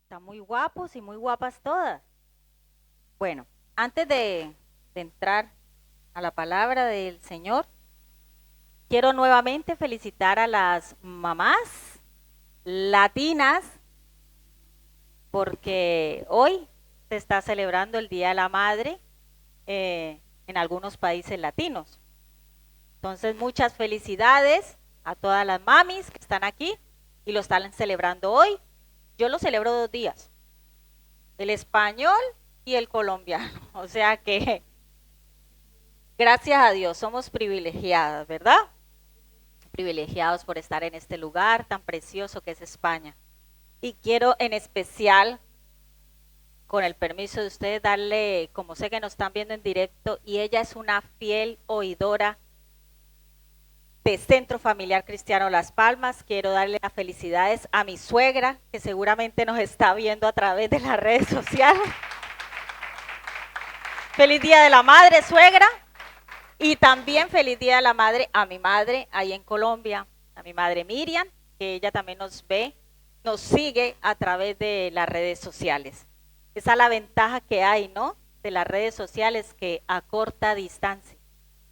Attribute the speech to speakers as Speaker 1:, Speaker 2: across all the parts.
Speaker 1: Están muy guapos y muy guapas todas. Bueno, antes de entrar a la palabra del Señor, quiero nuevamente felicitar a las mamás latinas porque hoy se está celebrando el Día de la Madre en algunos países latinos. Entonces, muchas felicidades a todas las mamis que están aquí y lo están celebrando hoy. Yo lo celebro 2 días, el español y el colombiano. O sea que, gracias a Dios, somos privilegiadas, ¿verdad? Privilegiados por estar en este lugar tan precioso que es España. Y quiero en especial, con el permiso de ustedes, darle, como sé que nos están viendo en directo, y ella es una fiel oidora de Centro Familiar Cristiano Las Palmas. Quiero darle las felicidades a mi suegra, que seguramente nos está viendo a través de las redes sociales. Feliz Día de la Madre, suegra. Y también feliz Día de la Madre a mi madre ahí en Colombia, a mi madre Miriam, que ella también nos ve, nos sigue a través de las redes sociales. Esa es la ventaja que hay, ¿no? De las redes sociales, que a corta distancia.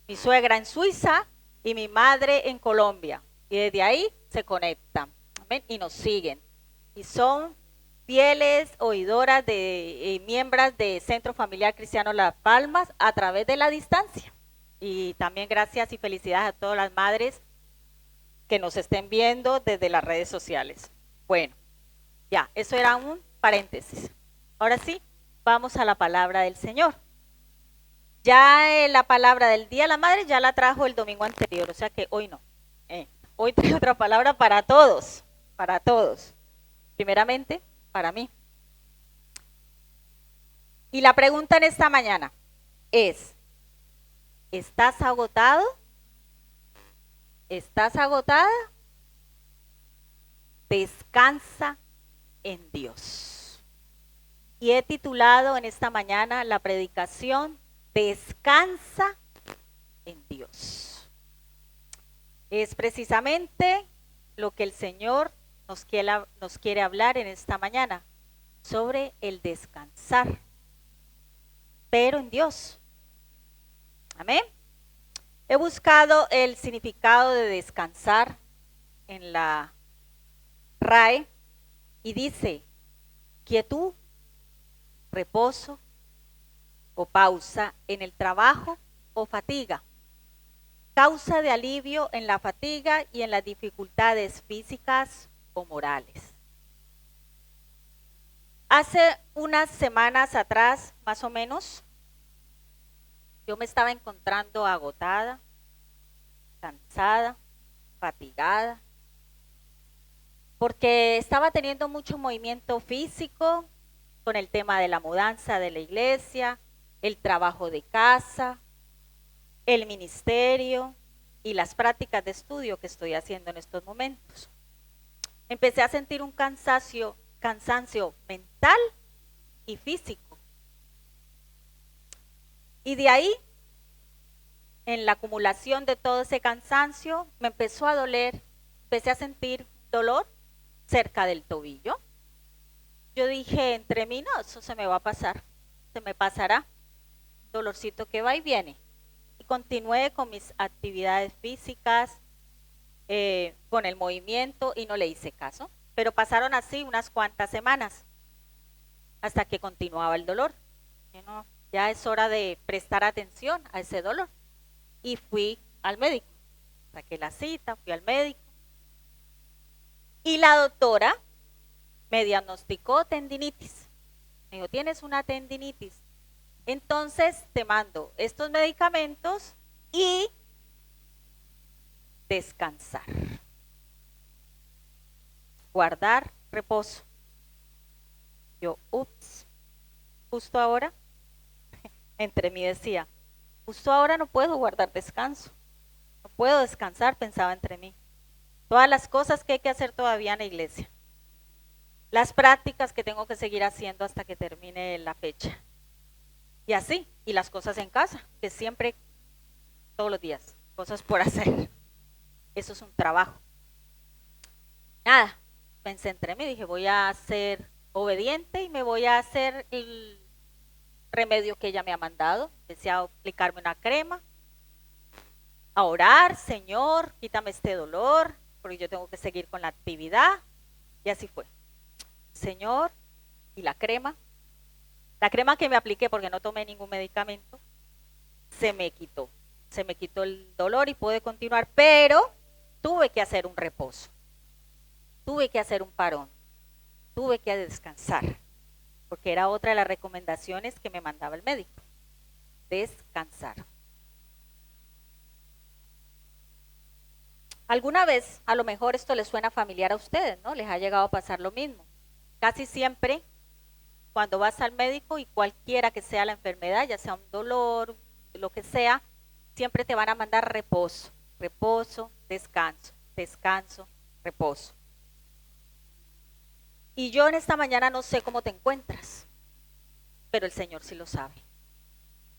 Speaker 1: Mi suegra en Suiza y mi madre en Colombia. Y desde ahí se conectan, ¿ven? Y nos siguen. Y son fieles oidoras de miembros de Centro Familiar Cristiano Las Palmas a través de la distancia. Y también gracias y felicidades a todas las madres que nos estén viendo desde las redes sociales. Bueno, ya, eso era un paréntesis. Ahora sí, vamos a la palabra del Señor. Ya la palabra del Día de la Madre ya la trajo el domingo anterior, o sea que hoy no. Hoy trae otra palabra para todos, para todos. Primeramente, para mí. Y la pregunta en esta mañana es, ¿estás agotado? ¿Estás agotada? Descansa en Dios. Y he titulado en esta mañana la predicación, Descansa en Dios. Es precisamente lo que el Señor nos quiere hablar en esta mañana, sobre el descansar, pero en Dios. Amén. He buscado el significado de descansar en la RAE y dice quietud, reposo o pausa en el trabajo o fatiga, causa de alivio en la fatiga y en las dificultades físicas o morales. Hace unas semanas atrás, más o menos, yo me estaba encontrando agotada, cansada, fatigada, porque estaba teniendo mucho movimiento físico con el tema de la mudanza de la iglesia, el trabajo de casa, el ministerio y las prácticas de estudio que estoy haciendo en estos momentos. Empecé a sentir un cansancio mental y físico. Y de ahí, en la acumulación de todo ese cansancio, me empezó a doler, empecé a sentir dolor cerca del tobillo. Yo dije entre mí, no, eso se me va a pasar, se me pasará, dolorcito que va y viene. Y continué con mis actividades físicas, con el movimiento, y no le hice caso. Pero pasaron así unas cuantas semanas hasta que continuaba el dolor. No, ya es hora de prestar atención a ese dolor. Y fui al médico, saqué la cita, fui al médico. Y la doctora me diagnosticó tendinitis. Me dijo, tienes una tendinitis. Entonces te mando estos medicamentos y descansar. Guardar reposo. Yo, ups, justo ahora, entre mí decía, justo ahora no puedo guardar descanso. No puedo descansar, pensaba entre mí. Todas las cosas que hay que hacer todavía en la iglesia. Las prácticas que tengo que seguir haciendo hasta que termine la fecha. Y así, y las cosas en casa, que siempre, todos los días, cosas por hacer. Eso es un trabajo. Nada, pensé entre mí, dije, voy a hacer obediente y me voy a hacer el remedio que ella me ha mandado. Empecé a aplicarme una crema, a orar, Señor, quítame este dolor, porque yo tengo que seguir con la actividad. Y así fue. Señor, y la crema que me apliqué porque no tomé ningún medicamento, se me quitó el dolor y pude continuar, pero tuve que hacer un reposo, tuve que hacer un parón, tuve que descansar, porque era otra de las recomendaciones que me mandaba el médico, descansar. Alguna vez, a lo mejor esto les suena familiar a ustedes, ¿no? Les ha llegado a pasar lo mismo. Casi siempre, cuando vas al médico y cualquiera que sea la enfermedad, ya sea un dolor, lo que sea, siempre te van a mandar reposo, reposo, descanso, descanso, reposo. Y yo en esta mañana no sé cómo te encuentras, pero el Señor sí lo sabe.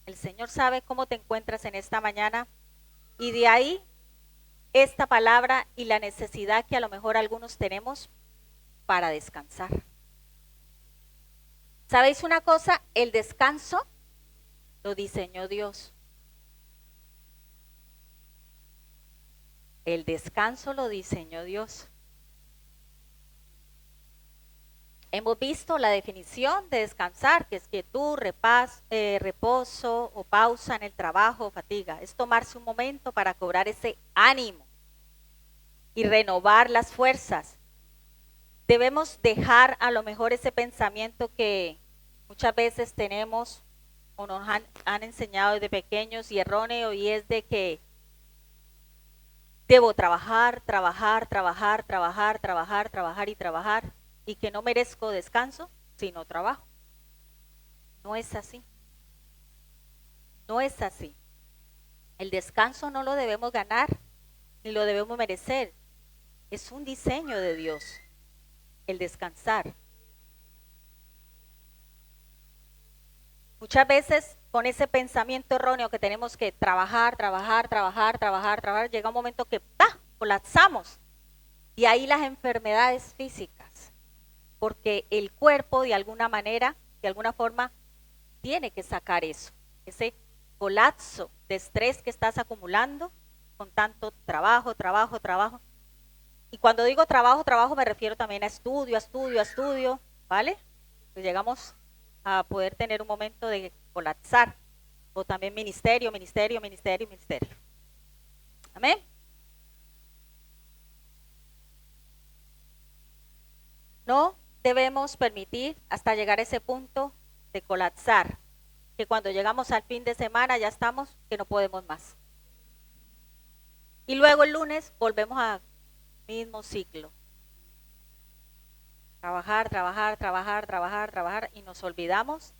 Speaker 1: El Señor sabe cómo te encuentras en esta mañana y de ahí esta palabra y la necesidad que a lo mejor algunos tenemos para descansar. ¿Sabéis una cosa? El descanso lo diseñó Dios. El descanso lo diseñó Dios. Hemos visto la definición de descansar, que es quietud, reposo o pausa en el trabajo o fatiga. Es tomarse un momento para cobrar ese ánimo y renovar las fuerzas. Debemos dejar a lo mejor ese pensamiento que muchas veces tenemos o nos han enseñado desde pequeños y erróneo, y es de que debo trabajar, trabajar, trabajar, trabajar, trabajar, trabajar y trabajar, y que no merezco descanso si no trabajo. No es así. No es así. El descanso no lo debemos ganar, ni lo debemos merecer. Es un diseño de Dios, el descansar. Muchas veces con ese pensamiento erróneo que tenemos que trabajar, trabajar, trabajar, trabajar, trabajar, llega un momento que colapsamos. Y ahí las enfermedades físicas, porque el cuerpo de alguna manera, de alguna forma, tiene que sacar eso, ese colapso de estrés que estás acumulando con tanto trabajo, trabajo, trabajo. Y cuando digo trabajo, trabajo me refiero también a estudio, ¿vale? Pues llegamos a poder tener un momento de colapsar, o también ministerio, ministerio, ministerio, ministerio. Amén. No debemos permitir hasta llegar a ese punto de colapsar, que cuando llegamos al fin de semana ya estamos que no podemos más. Y luego el lunes volvemos al mismo ciclo. Trabajar, trabajar, trabajar, trabajar, trabajar, y nos olvidamos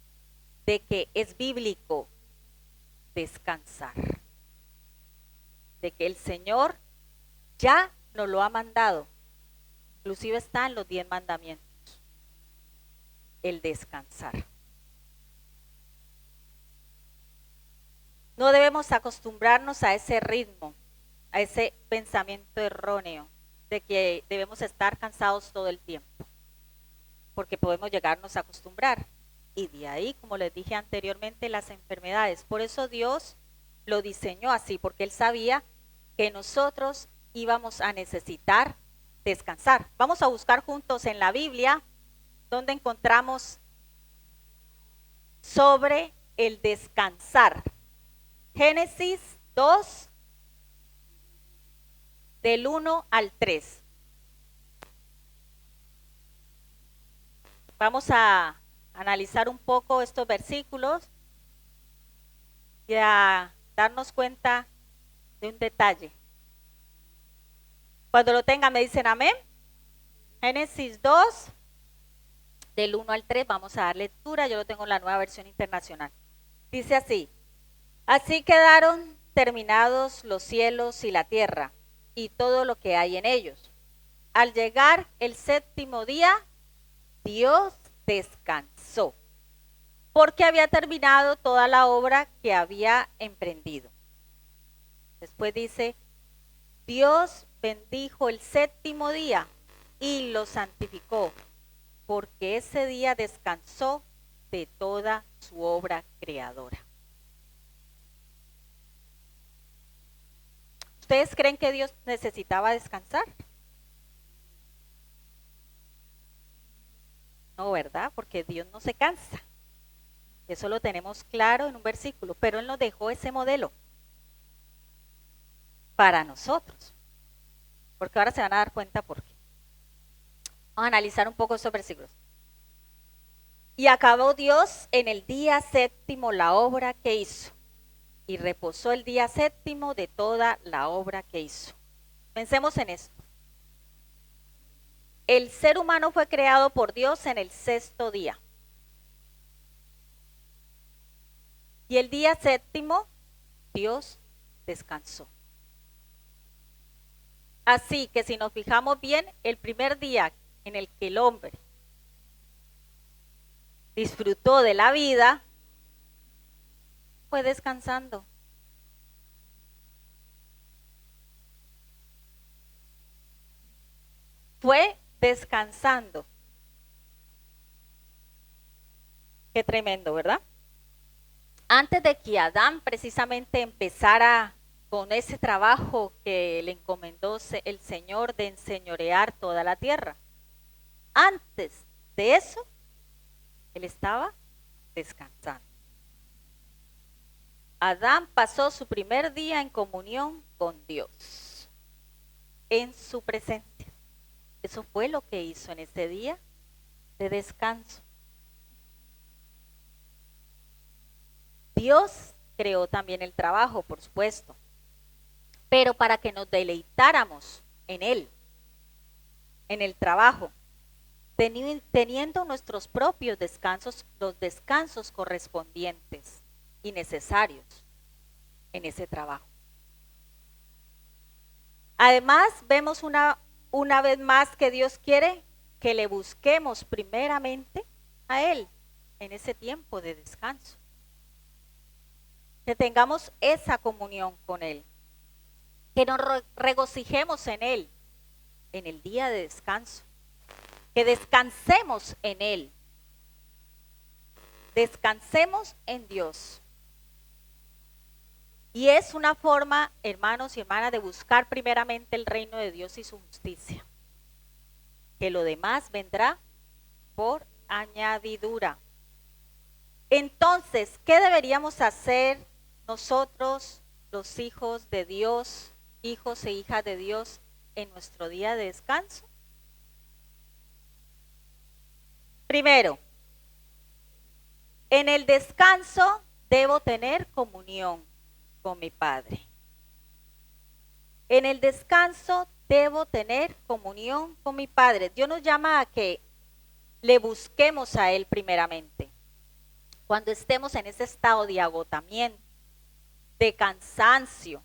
Speaker 1: de que es bíblico descansar, de que el Señor ya nos lo ha mandado, inclusive está en los 10 mandamientos, el descansar. No debemos acostumbrarnos a ese ritmo, a ese pensamiento erróneo de que debemos estar cansados todo el tiempo, porque podemos llegarnos a acostumbrar. Y de ahí, como les dije anteriormente, las enfermedades. Por eso Dios lo diseñó así, porque Él sabía que nosotros íbamos a necesitar descansar. Vamos a buscar juntos en la Biblia donde encontramos sobre el descansar. Génesis 2, del 1 al 3. Vamos a analizar un poco estos versículos y a darnos cuenta de un detalle. Cuando lo tengan me dicen amén. Génesis 2, del 1 al 3, vamos a dar lectura. Yo lo tengo en la Nueva Versión Internacional. Dice así: así quedaron terminados los cielos y la tierra y todo lo que hay en ellos. Al llegar el séptimo día, Dios descansó, porque había terminado toda la obra que había emprendido. Después dice: Dios bendijo el séptimo día y lo santificó, porque ese día descansó de toda su obra creadora. ¿Ustedes creen que Dios necesitaba descansar? No, ¿verdad? Porque Dios no se cansa. Eso lo tenemos claro en un versículo, pero Él nos dejó ese modelo para nosotros. Porque ahora se van a dar cuenta por qué. Vamos a analizar un poco esos versículos. Y acabó Dios en el día séptimo la obra que hizo, y reposó el día séptimo de toda la obra que hizo. Pensemos en esto. El ser humano fue creado por Dios en el sexto día. Y el día séptimo, Dios descansó. Así que si nos fijamos bien, el primer día en el que el hombre disfrutó de la vida fue descansando. Fue descansando. Qué tremendo, ¿verdad? Antes de que Adán precisamente empezara con ese trabajo que le encomendó el Señor de enseñorear toda la tierra. Antes de eso, él estaba descansando. Adán pasó su primer día en comunión con Dios, en su presencia. Eso fue lo que hizo en ese día de descanso. Dios creó también el trabajo, por supuesto, pero para que nos deleitáramos en él, en el trabajo, teniendo nuestros propios descansos, los descansos correspondientes y necesarios en ese trabajo. Además, vemos una vez más que Dios quiere que le busquemos primeramente a Él en ese tiempo de descanso. Que tengamos esa comunión con Él. Que nos regocijemos en Él en el día de descanso. Que descansemos en Él. Descansemos en Dios. Y es una forma, hermanos y hermanas, de buscar primeramente el reino de Dios y su justicia. Que lo demás vendrá por añadidura. Entonces, ¿qué deberíamos hacer nosotros, los hijos de Dios, hijos e hijas de Dios, en nuestro día de descanso? Primero, en el descanso debo tener comunión con mi Padre. En el descanso debo tener comunión con mi Padre. Dios nos llama a que le busquemos a Él primeramente. Cuando estemos en ese estado de agotamiento, de cansancio,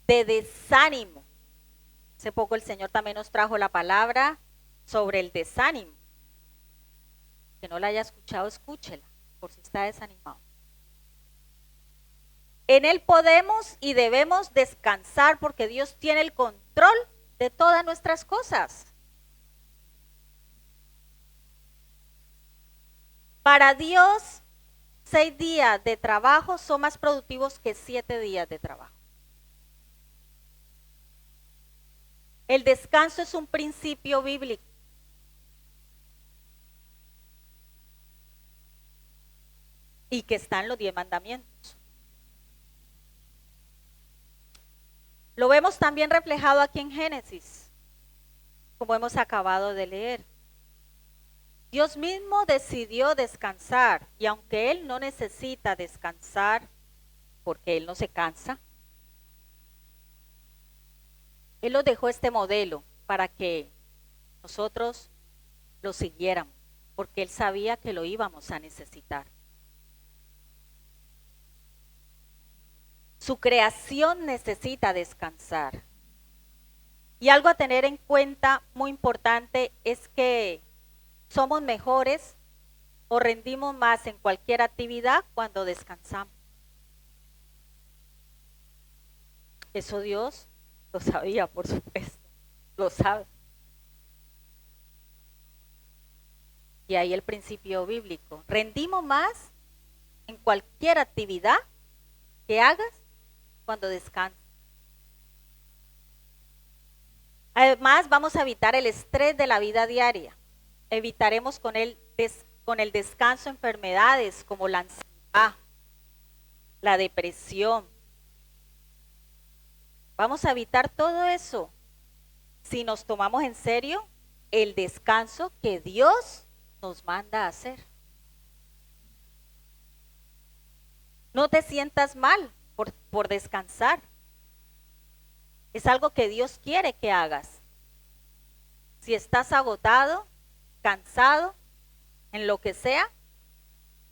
Speaker 1: de desánimo. Hace poco el Señor también nos trajo la palabra sobre el desánimo. Que no la haya escuchado, escúchela, por si está desanimado. En Él podemos y debemos descansar porque Dios tiene el control de todas nuestras cosas. Para Dios, 6 días de trabajo son más productivos que 7 días de trabajo. El descanso es un principio bíblico. Y que está en los 10 mandamientos. Lo vemos también reflejado aquí en Génesis, como hemos acabado de leer. Dios mismo decidió descansar, y aunque Él no necesita descansar, porque Él no se cansa, Él nos dejó este modelo para que nosotros lo siguiéramos, porque Él sabía que lo íbamos a necesitar. Su creación necesita descansar. Y algo a tener en cuenta muy importante es que somos mejores o rendimos más en cualquier actividad cuando descansamos. Eso Dios lo sabía, por supuesto, lo sabe. Y ahí el principio bíblico. Rendimos más en cualquier actividad que hagas cuando descansas. Además, vamos a evitar el estrés de la vida diaria. Evitaremos con el descanso enfermedades como la ansiedad, la depresión. Vamos a evitar todo eso si nos tomamos en serio el descanso que Dios nos manda a hacer. No te sientas mal por descansar. Es algo que Dios quiere que hagas. Si estás agotado, cansado, en lo que sea,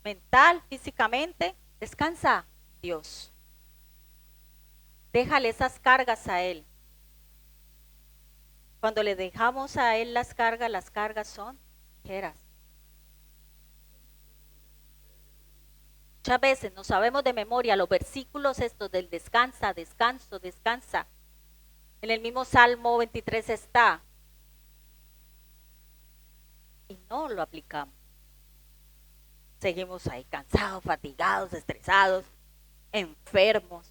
Speaker 1: mental, físicamente, descansa, Dios. Déjale esas cargas a Él. Cuando le dejamos a Él las cargas son ligeras. Muchas veces no sabemos de memoria los versículos estos del descansa, descanso, descansa. En el mismo Salmo 23 está. Y no lo aplicamos. Seguimos ahí cansados, fatigados, estresados, enfermos.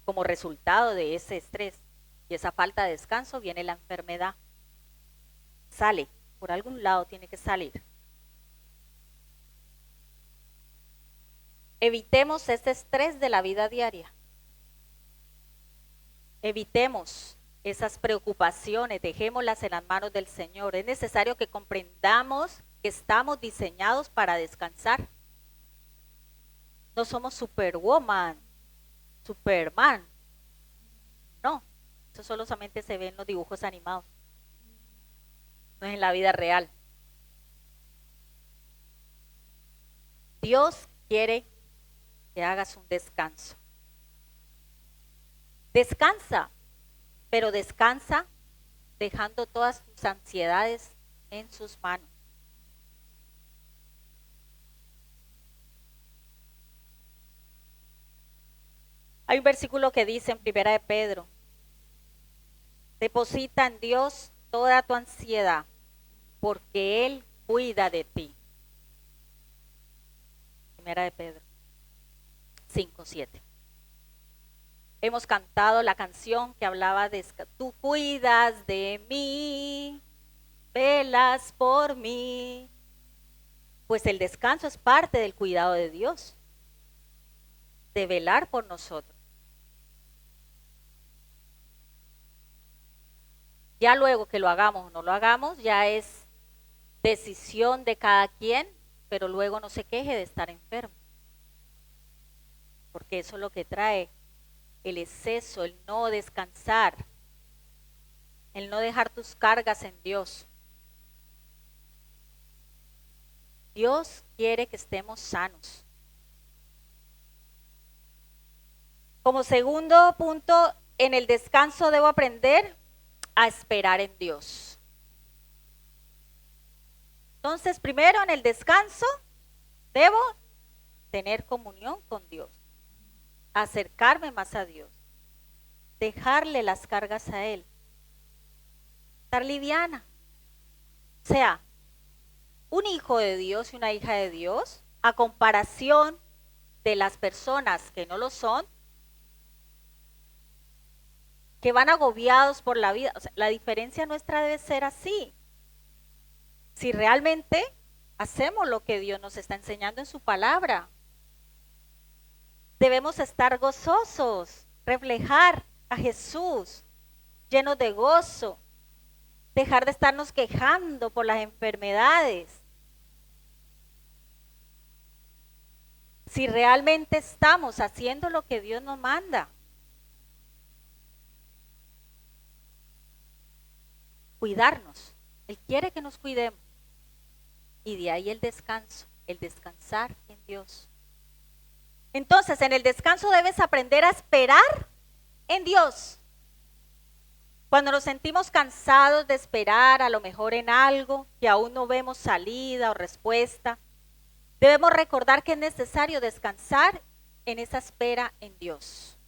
Speaker 1: Como resultado de ese estrés y esa falta de descanso viene la enfermedad. Sale, por algún lado tiene que salir. Evitemos ese estrés de la vida diaria. Evitemos esas preocupaciones, dejémoslas en las manos del Señor. Es necesario que comprendamos que estamos diseñados para descansar. No somos Superwoman, Superman. No, eso solamente se ve en los dibujos animados. No es en la vida real. Dios quiere que hagas un descanso. Descansa, pero descansa dejando todas tus ansiedades en sus manos. Hay un versículo que dice en 1 de Pedro, deposita en Dios toda tu ansiedad, porque Él cuida de ti. 1 de Pedro 5:7. Hemos cantado la canción que hablaba de tú cuidas de mí, velas por mí. Pues el descanso es parte del cuidado de Dios, de velar por nosotros. Ya luego que lo hagamos o no lo hagamos, ya es decisión de cada quien, pero luego no se queje de estar enfermo. Porque eso es lo que trae el exceso, el no descansar, el no dejar tus cargas en Dios. Dios quiere que estemos sanos. Como segundo punto, en el descanso debo aprender a esperar en Dios. Entonces, primero en el descanso debo tener comunión con Dios, acercarme más a Dios, dejarle las cargas a Él, estar liviana. O sea, un hijo de Dios y una hija de Dios, a comparación de las personas que no lo son, que van agobiados por la vida. O sea, la diferencia nuestra debe ser así. Si realmente hacemos lo que Dios nos está enseñando en su palabra, debemos estar gozosos, reflejar a Jesús, llenos de gozo, dejar de estarnos quejando por las enfermedades. Si realmente estamos haciendo lo que Dios nos manda. Cuidarnos. Él quiere que nos cuidemos. Y de ahí el descanso, el descansar en Dios. Entonces, en el descanso debes aprender a esperar en Dios. Cuando nos sentimos cansados de esperar, a lo mejor en algo que aún no vemos salida o respuesta, debemos recordar que es necesario descansar en esa espera en Dios.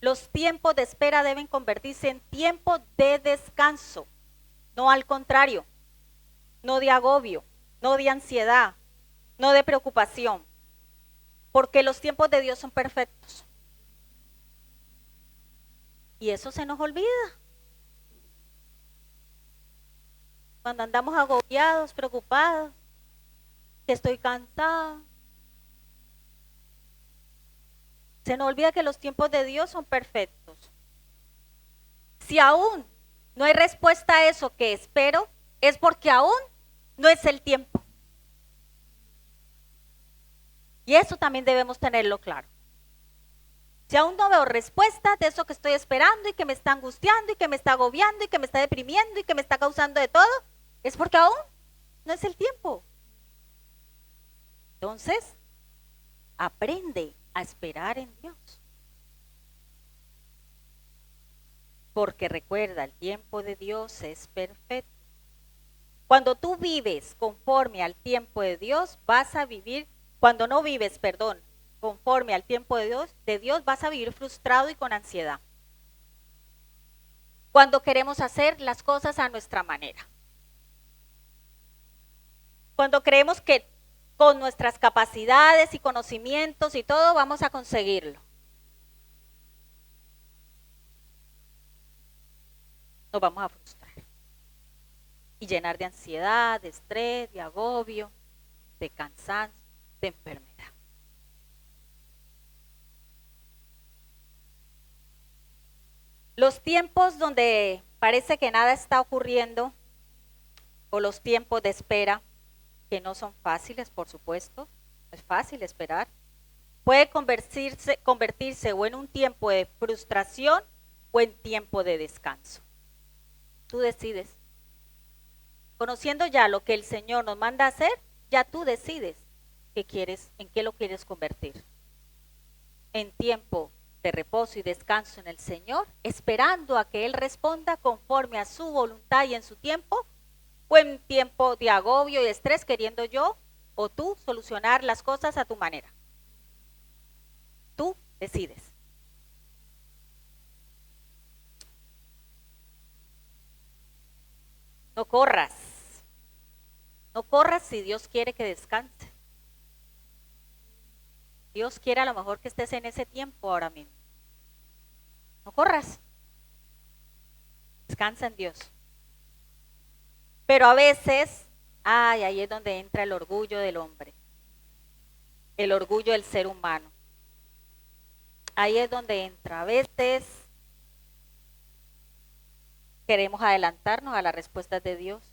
Speaker 1: Los tiempos de espera deben convertirse en tiempos de descanso, no al contrario, no de agobio. no de ansiedad, no de preocupación, porque los tiempos de Dios son perfectos. Y eso se nos olvida. Cuando andamos agobiados, preocupados, que estoy cansada. Se nos olvida que los tiempos de Dios son perfectos. Si aún no hay respuesta a eso que espero, es porque aún no es el tiempo. Y eso también debemos tenerlo claro. Si aún no veo respuesta de eso que estoy esperando y que me está angustiando y que me está agobiando y que me está deprimiendo y que me está causando de todo, es porque aún no es el tiempo. Entonces, aprende a esperar en Dios. Porque recuerda, el tiempo de Dios es perfecto. Cuando tú vives conforme al tiempo de Dios, vas a vivir, cuando no vives, perdón, conforme al tiempo de Dios, vas a vivir frustrado y con ansiedad. Cuando queremos hacer las cosas a nuestra manera. Cuando creemos que con nuestras capacidades y conocimientos y todo vamos a conseguirlo. Nos vamos a frustrar. Y llenar de ansiedad, de estrés, de agobio, de cansancio, de enfermedad. Los tiempos donde parece que nada está ocurriendo, o los tiempos de espera, que no son fáciles, por supuesto, es fácil esperar, puede convertirse o en un tiempo de frustración o en tiempo de descanso. Tú decides. Conociendo ya lo que el Señor nos manda a hacer, ya tú decides qué quieres, en qué lo quieres convertir. En tiempo de reposo y descanso en el Señor, esperando a que Él responda conforme a su voluntad y en su tiempo, o en tiempo de agobio y estrés, queriendo yo o tú solucionar las cosas a tu manera. Tú decides. No corras. No corras si Dios quiere que descanse. Dios quiere a lo mejor que estés en ese tiempo ahora mismo. No corras. Descansa en Dios. Pero a veces, ahí es donde entra el orgullo del hombre. El orgullo del ser humano. Ahí es donde entra. A veces queremos adelantarnos a las respuestas de Dios.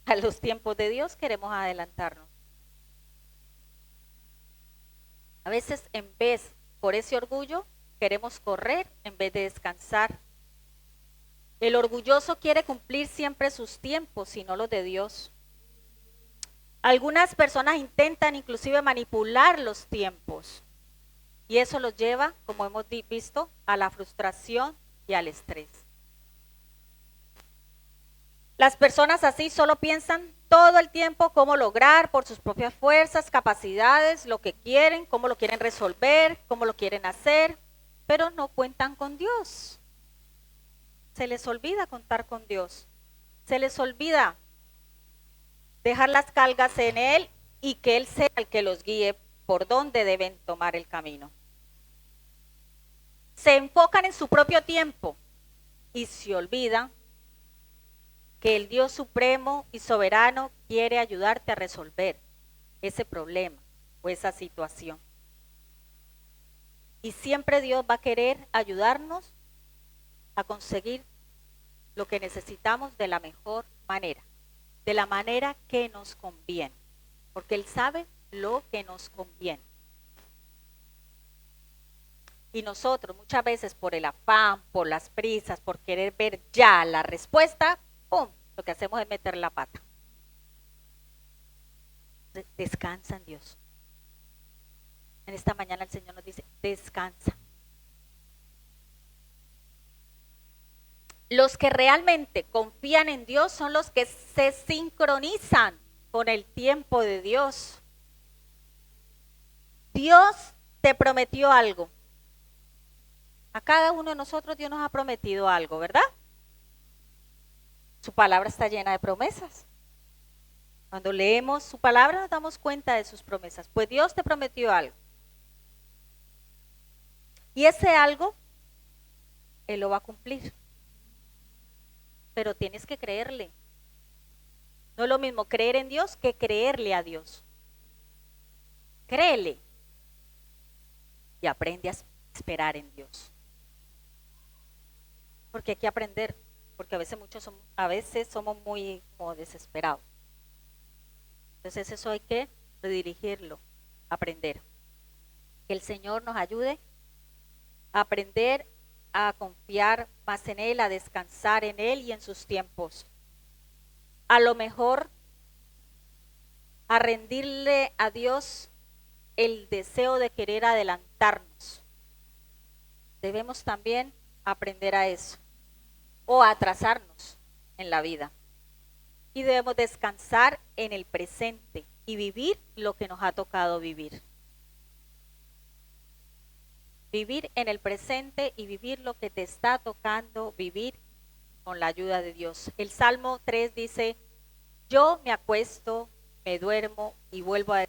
Speaker 1: A los tiempos de Dios queremos adelantarnos. A veces en vez, por ese orgullo, queremos correr en vez de descansar. El orgulloso quiere cumplir siempre sus tiempos y no los de Dios. Algunas personas intentan inclusive manipular los tiempos y eso los lleva, como hemos visto, a la frustración y al estrés. Las personas así solo piensan todo el tiempo cómo lograr por sus propias fuerzas, capacidades, lo que quieren, cómo lo quieren resolver, cómo lo quieren hacer, pero no cuentan con Dios. Se les olvida contar con Dios. Se les olvida dejar las cargas en Él y que Él sea el que los guíe por dónde deben tomar el camino. Se enfocan en su propio tiempo y se olvidan que el Dios supremo y soberano quiere ayudarte a resolver ese problema o esa situación. Y siempre Dios va a querer ayudarnos a conseguir lo que necesitamos de la mejor manera, de la manera que nos conviene, porque Él sabe lo que nos conviene. Y nosotros muchas veces por el afán, por las prisas, por querer ver ya la respuesta, ¡pum!, lo que hacemos es meter la pata. Descansa en Dios. En esta mañana el Señor nos dice, descansa. Los que realmente confían en Dios son los que se sincronizan con el tiempo de Dios. Dios te prometió algo. A cada uno de nosotros Dios nos ha prometido algo, ¿verdad? Su palabra está llena de promesas. Cuando leemos su palabra nos damos cuenta de sus promesas. Pues Dios te prometió algo. Y ese algo, Él lo va a cumplir. Pero tienes que creerle. No es lo mismo creer en Dios que creerle a Dios. Créele y aprende a esperar en Dios. Porque hay que aprender, porque a veces somos muy como desesperados. Entonces eso hay que redirigirlo, aprender. Que el Señor nos ayude a aprender a confiar más en Él, a descansar en Él y en sus tiempos. A lo mejor a rendirle a Dios el deseo de querer adelantarnos. Debemos también aprender a eso, o a atrasarnos en la vida. Y debemos descansar en el presente y vivir lo que nos ha tocado vivir. Vivir en el presente y vivir lo que te está tocando vivir con la ayuda de Dios. El Salmo 3 dice, yo me acuesto, me duermo y vuelvo a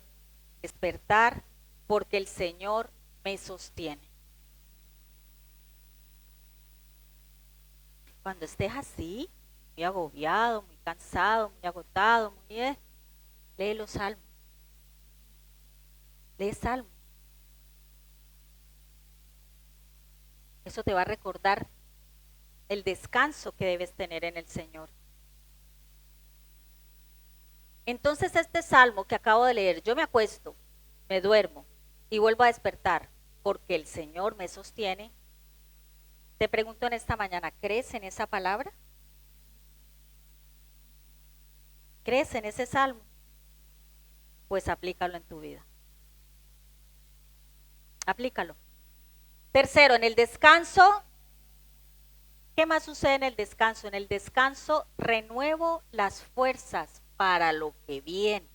Speaker 1: despertar porque el Señor me sostiene. Cuando estés así, muy agobiado, muy cansado, muy agotado, lee los salmos. Lee salmos. Eso te va a recordar el descanso que debes tener en el Señor. Entonces este salmo que acabo de leer, yo me acuesto, me duermo y vuelvo a despertar porque el Señor me sostiene. Te pregunto en esta mañana, ¿crees en esa palabra? ¿Crees en ese salmo? Pues aplícalo en tu vida. Aplícalo. Tercero, en el descanso, ¿qué más sucede en el descanso? En el descanso renuevo las fuerzas para lo que viene.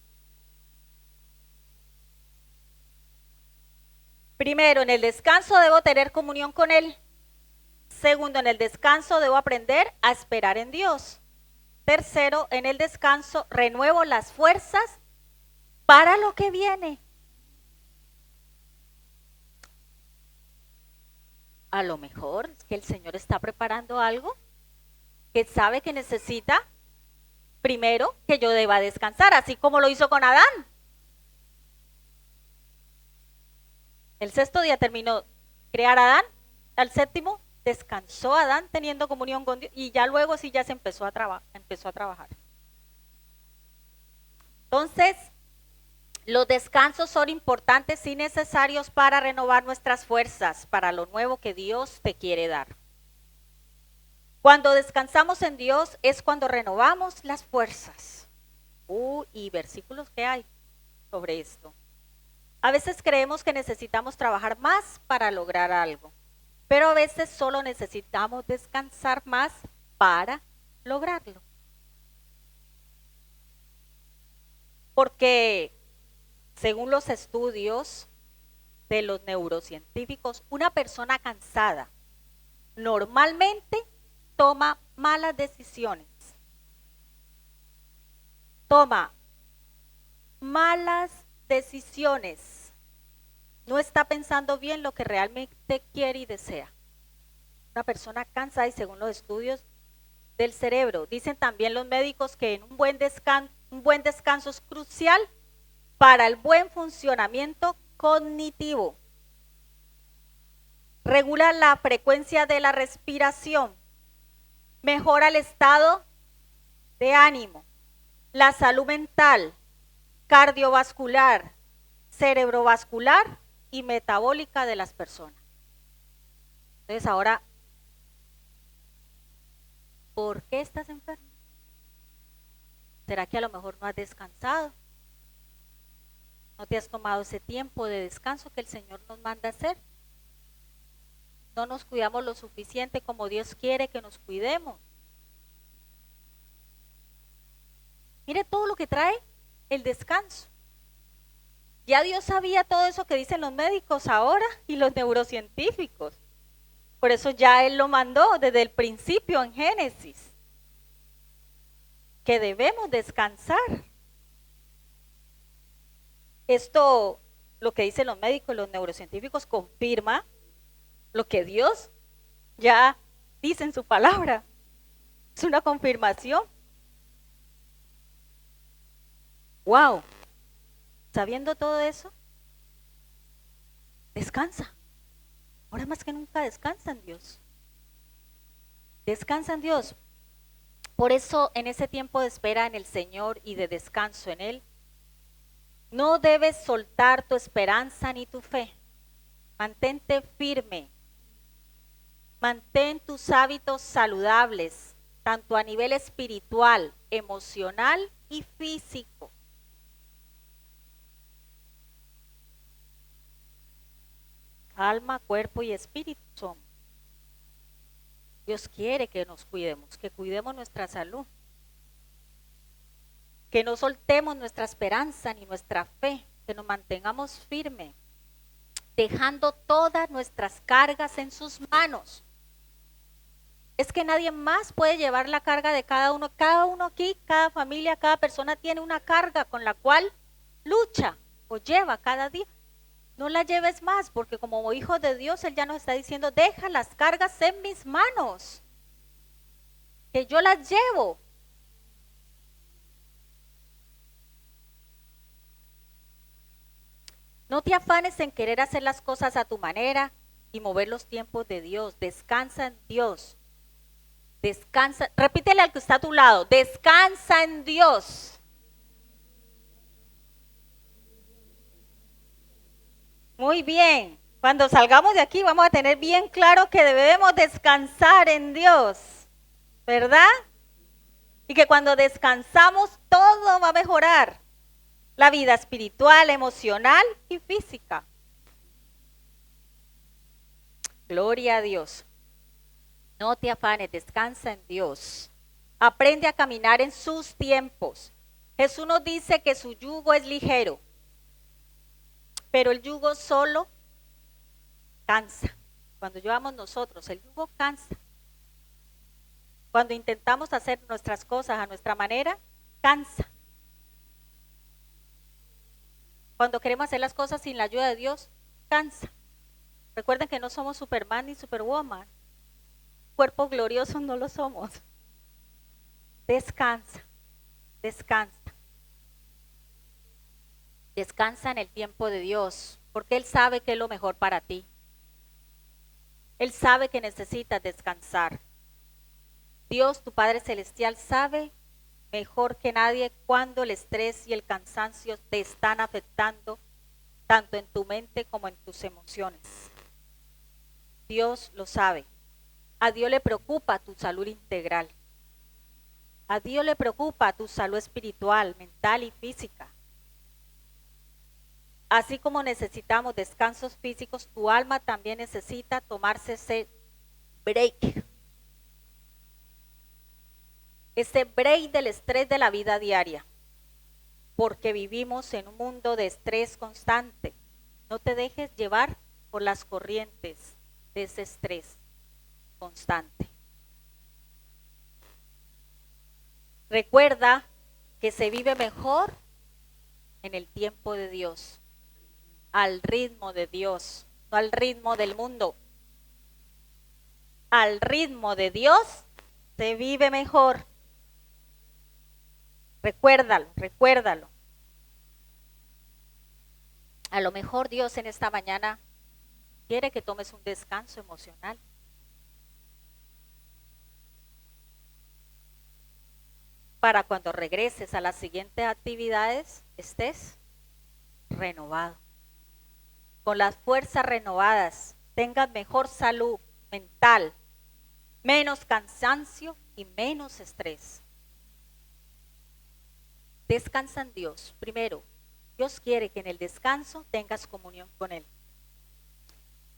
Speaker 1: Primero, en el descanso debo tener comunión con Él. Segundo, en el descanso debo aprender a esperar en Dios. Tercero, en el descanso renuevo las fuerzas para lo que viene. A lo mejor es que el Señor está preparando algo que sabe que necesita primero que yo deba descansar, así como lo hizo con Adán. El sexto día terminó crear a Adán, al séptimo descansó Adán teniendo comunión con Dios y ya luego sí ya se empezó a trabajar. Entonces, los descansos son importantes y necesarios para renovar nuestras fuerzas, para lo nuevo que Dios te quiere dar. Cuando descansamos en Dios es cuando renovamos las fuerzas. Y versículos que hay sobre esto. A veces creemos que necesitamos trabajar más para lograr algo, pero a veces solo necesitamos descansar más para lograrlo. Porque según los estudios de los neurocientíficos, una persona cansada normalmente toma malas decisiones. Toma malas decisiones. No está pensando bien lo que realmente quiere y desea. Una persona cansada, y según los estudios del cerebro, dicen también los médicos que un buen descanso es crucial para el buen funcionamiento cognitivo. Regula la frecuencia de la respiración, mejora el estado de ánimo, la salud mental, cardiovascular, cerebrovascular y metabólica de las personas. Entonces ahora, ¿por qué estás enfermo? ¿Será que a lo mejor no has descansado? ¿No te has tomado ese tiempo de descanso que el Señor nos manda hacer? No nos cuidamos lo suficiente como Dios quiere que nos cuidemos. Mire todo lo que trae el descanso. Ya Dios sabía todo eso que dicen los médicos ahora y los neurocientíficos. Por eso ya Él lo mandó desde el principio en Génesis, que debemos descansar. Esto, lo que dicen los médicos, los neurocientíficos, confirma lo que Dios ya dice en su palabra. Es una confirmación. Wow. Sabiendo todo eso, descansa. Ahora más que nunca descansa en Dios. Descansa en Dios. Por eso en ese tiempo de espera en el Señor y de descanso en Él, no debes soltar tu esperanza ni tu fe. Mantente firme. Mantén tus hábitos saludables, tanto a nivel espiritual, emocional y físico. Alma, cuerpo y espíritu somos. Dios quiere que nos cuidemos, que cuidemos nuestra salud, que no soltemos nuestra esperanza ni nuestra fe, que nos mantengamos firmes, dejando todas nuestras cargas en sus manos. Es que nadie más puede llevar la carga de cada uno. Cada uno aquí, cada familia, cada persona tiene una carga con la cual lucha o lleva cada día. No la lleves más, porque como hijo de Dios, Él ya nos está diciendo, deja las cargas en mis manos, que yo las llevo. No te afanes en querer hacer las cosas a tu manera y mover los tiempos de Dios. Descansa en Dios. Descansa, repítele al que está a tu lado, descansa en Dios. Muy bien, cuando salgamos de aquí vamos a tener bien claro que debemos descansar en Dios, ¿verdad? Y que cuando descansamos todo va a mejorar, la vida espiritual, emocional y física. Gloria a Dios. No te afanes, descansa en Dios. Aprende a caminar en sus tiempos. Jesús nos dice que su yugo es ligero, pero el yugo solo cansa. Cuando llevamos nosotros, el yugo cansa. Cuando intentamos hacer nuestras cosas a nuestra manera, cansa. Cuando queremos hacer las cosas sin la ayuda de Dios, cansa. Recuerden que no somos Superman ni Superwoman. Cuerpo glorioso no lo somos. Descansa, descansa. Descansa en el tiempo de Dios, porque Él sabe que es lo mejor para ti. Él sabe que necesitas descansar. Dios, tu Padre Celestial, sabe mejor que nadie cuando el estrés y el cansancio te están afectando, tanto en tu mente como en tus emociones. Dios lo sabe. A Dios le preocupa tu salud integral. A Dios le preocupa tu salud espiritual, mental y física. Así como necesitamos descansos físicos, tu alma también necesita tomarse ese break. Ese break del estrés de la vida diaria. Porque vivimos en un mundo de estrés constante. No te dejes llevar por las corrientes de ese estrés constante. Recuerda que se vive mejor en el tiempo de Dios, al ritmo de Dios, no al ritmo del mundo. Al ritmo de Dios se vive mejor. Recuérdalo, recuérdalo. A lo mejor Dios en esta mañana quiere que tomes un descanso emocional. Para cuando regreses a las siguientes actividades estés renovado. Con las fuerzas renovadas, tengas mejor salud mental, menos cansancio y menos estrés. Descansa en Dios. Primero, Dios quiere que en el descanso tengas comunión con Él.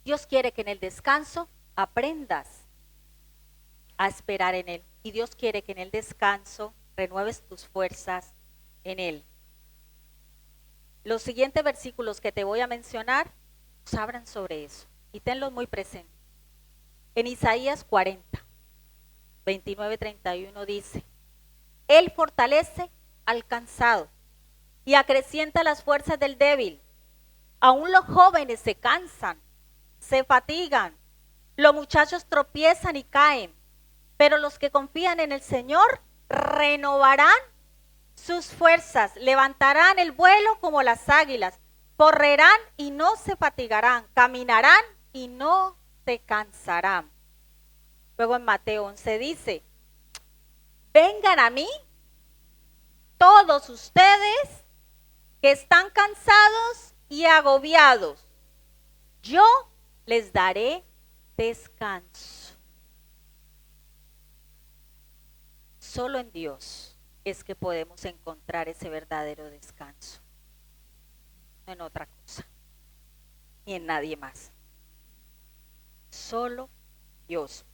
Speaker 1: Dios quiere que en el descanso aprendas a esperar en Él. Y Dios quiere que en el descanso renueves tus fuerzas en Él. Los siguientes versículos que te voy a mencionar nos hablan sobre eso y tenlos muy presentes. En Isaías 40, 29-31 dice: Él fortalece al cansado y acrecienta las fuerzas del débil. Aún los jóvenes se cansan, se fatigan, los muchachos tropiezan y caen, pero los que confían en el Señor renovarán sus fuerzas, levantarán el vuelo como las águilas, correrán y no se fatigarán, caminarán y no se cansarán. Luego en Mateo 11 dice, vengan a mí todos ustedes que están cansados y agobiados, yo les daré descanso. Solo en Dios es que podemos encontrar ese verdadero descanso, no en otra cosa, ni en nadie más. Solo Dios.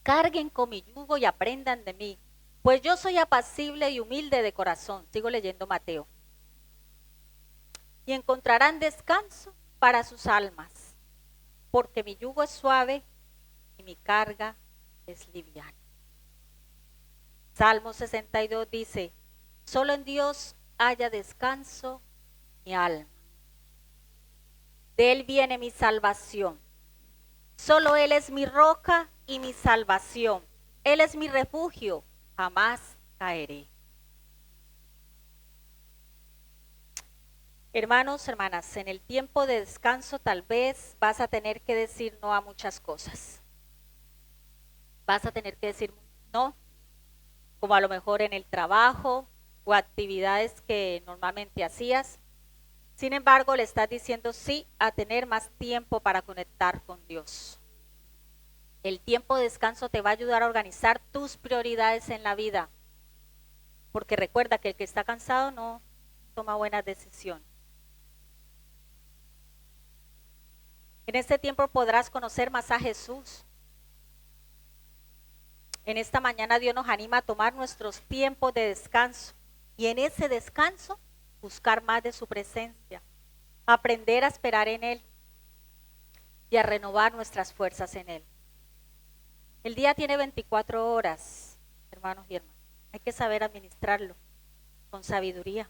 Speaker 1: Carguen con mi yugo y aprendan de mí, pues yo soy apacible y humilde de corazón. Sigo leyendo Mateo. Y encontrarán descanso para sus almas, porque mi yugo es suave y mi carga es liviana. Salmo 62 dice, solo en Dios haya descanso mi alma. De Él viene mi salvación. Solo Él es mi roca y mi salvación. Él es mi refugio, jamás caeré. Hermanos, hermanas, en el tiempo de descanso tal vez vas a tener que decir no a muchas cosas. Vas a tener que decir no, como a lo mejor en el trabajo o actividades que normalmente hacías. Sin embargo, le estás diciendo sí a tener más tiempo para conectar con Dios. El tiempo de descanso te va a ayudar a organizar tus prioridades en la vida. Porque recuerda que el que está cansado no toma buenas decisiones. En este tiempo podrás conocer más a Jesús. En esta mañana Dios nos anima a tomar nuestros tiempos de descanso y en ese descanso buscar más de su presencia, aprender a esperar en Él y a renovar nuestras fuerzas en Él. El día tiene 24 horas, hermanos y hermanas. Hay que saber administrarlo con sabiduría.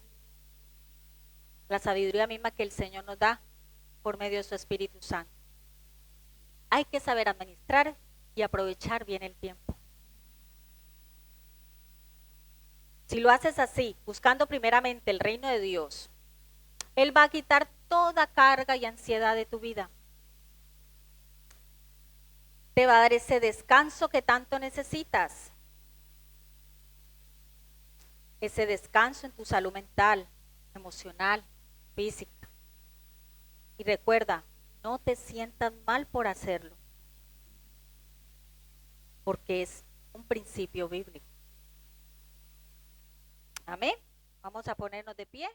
Speaker 1: La sabiduría misma que el Señor nos da por medio de su Espíritu Santo. Hay que saber administrar y aprovechar bien el tiempo. Si lo haces así, buscando primeramente el reino de Dios, Él va a quitar toda carga y ansiedad de tu vida. Te va a dar ese descanso que tanto necesitas. Ese descanso en tu salud mental, emocional, física. Y recuerda, no te sientas mal por hacerlo, porque es un principio bíblico. Amén. Vamos a ponernos de pie.